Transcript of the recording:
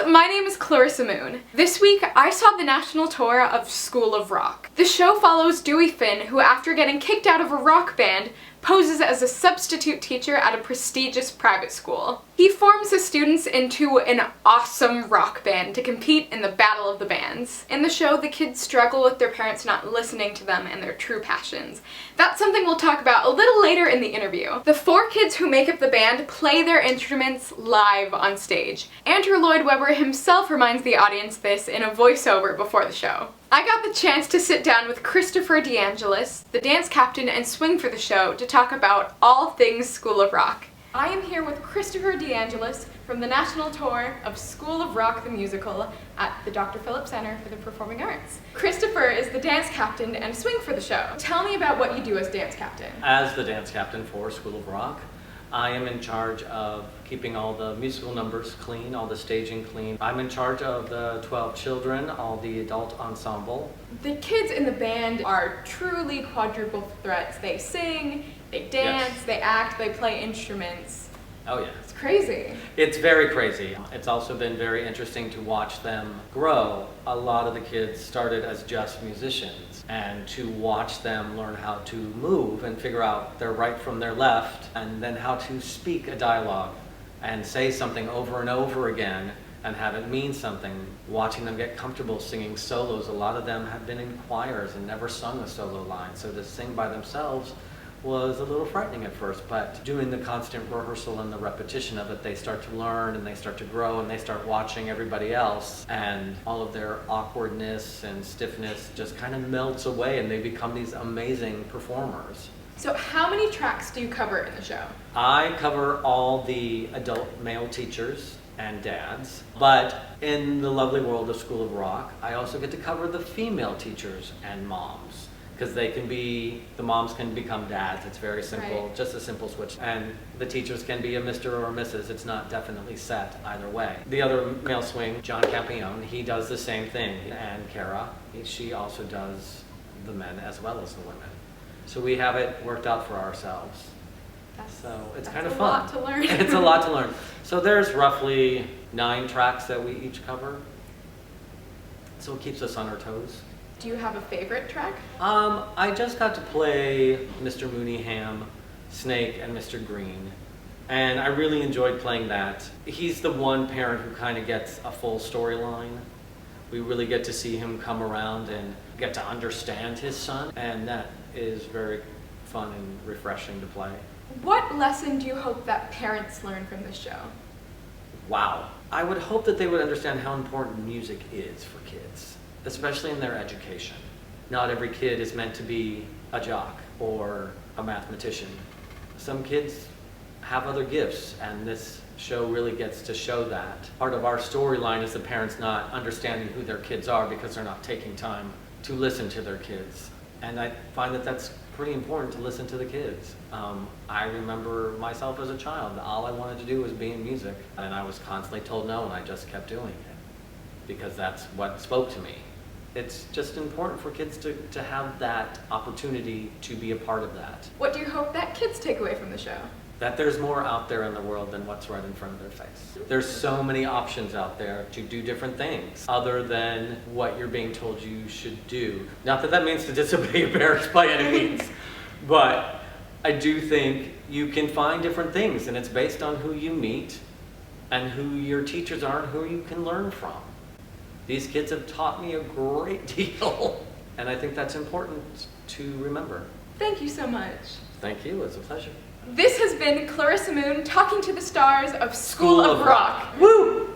my name is Clarissa Moon. This week, I saw the national tour of School of Rock. The show follows Dewey Finn, who after getting kicked out of a rock band, poses as a substitute teacher at a prestigious private school. He forms his students into an awesome rock band to compete in the Battle of the Bands. In the show, the kids struggle with their parents not listening to them and their true passions. That's something we'll talk about a little later in the interview. The 4 kids who make up the band play their instruments live on stage. Andrew Lloyd Webber himself reminds the audience this in a voiceover before the show. I got the chance to sit down with Christopher DeAngelis, the dance captain and swing for the show, to talk about all things School of Rock. I am here with Christopher DeAngelis from the national tour of School of Rock the Musical at the Dr. Phillips Center for the Performing Arts. Christopher is the dance captain and swing for the show. Tell me about what you do as dance captain. As the dance captain for School of Rock, I am in charge of keeping all the musical numbers clean, all the staging clean. I'm in charge of the 12 children, all the adult ensemble. The kids in the band are truly quadruple threats. They sing, they dance, Yes. they act, they play instruments. Oh yeah. It's crazy. It's very crazy. It's also been very interesting to watch them grow. A lot of the kids started as just musicians, and to watch them learn how to move and figure out their right from their left, and then how to speak a dialogue and say something over and over again and have it mean something. Watching them get comfortable singing solos. A lot of them have been in choirs and never sung a solo line, so to sing by themselves was a little frightening at first, but doing the constant rehearsal and the repetition of it, they start to learn and they start to grow and they start watching everybody else, and all of their awkwardness and stiffness just kind of melts away and they become these amazing performers. So how many tracks do you cover in the show? I cover all the adult male teachers and dads, but in the lovely world of School of Rock, I also get to cover the female teachers and moms. Because the moms can become dads. It's very simple, Right. Just a simple switch. And the teachers can be a Mr. or a Mrs. It's not definitely set either way. The other male swing, John Campione, he does the same thing. And Kara, she also does the men as well as the women. So we have it worked out for ourselves. So it's kind of fun. That's a lot to learn. It's a lot to learn. So there's roughly 9 tracks that we each cover. So it keeps us on our toes. Do you have a favorite track? I just got to play Mr. Mooneyham, Snake, and Mr. Green, and I really enjoyed playing that. He's the one parent who kind of gets a full storyline. We really get to see him come around and get to understand his son, and that is very fun and refreshing to play. What lesson do you hope that parents learn from this show? Wow. I would hope that they would understand how important music is for kids, especially in their education. Not every kid is meant to be a jock or a mathematician. Some kids have other gifts, and this show really gets to show that. Part of our storyline is the parents not understanding who their kids are because they're not taking time to listen to their kids. And I find that that's pretty important, to listen to the kids. I remember myself as a child, all I wanted to do was be in music, and I was constantly told no, and I just kept doing it because that's what spoke to me. It's just important for kids to have that opportunity to be a part of that. What do you hope that kids take away from the show? That there's more out there in the world than what's right in front of their face. There's so many options out there to do different things other than what you're being told you should do. Not that that means to disobey your parents by any means, but I do think you can find different things, and it's based on who you meet and who your teachers are and who you can learn from. These kids have taught me a great deal, and I think that's important to remember. Thank you so much. Thank you, it's a pleasure. This has been Clarissa Moon talking to the stars of School of Rock. Woo!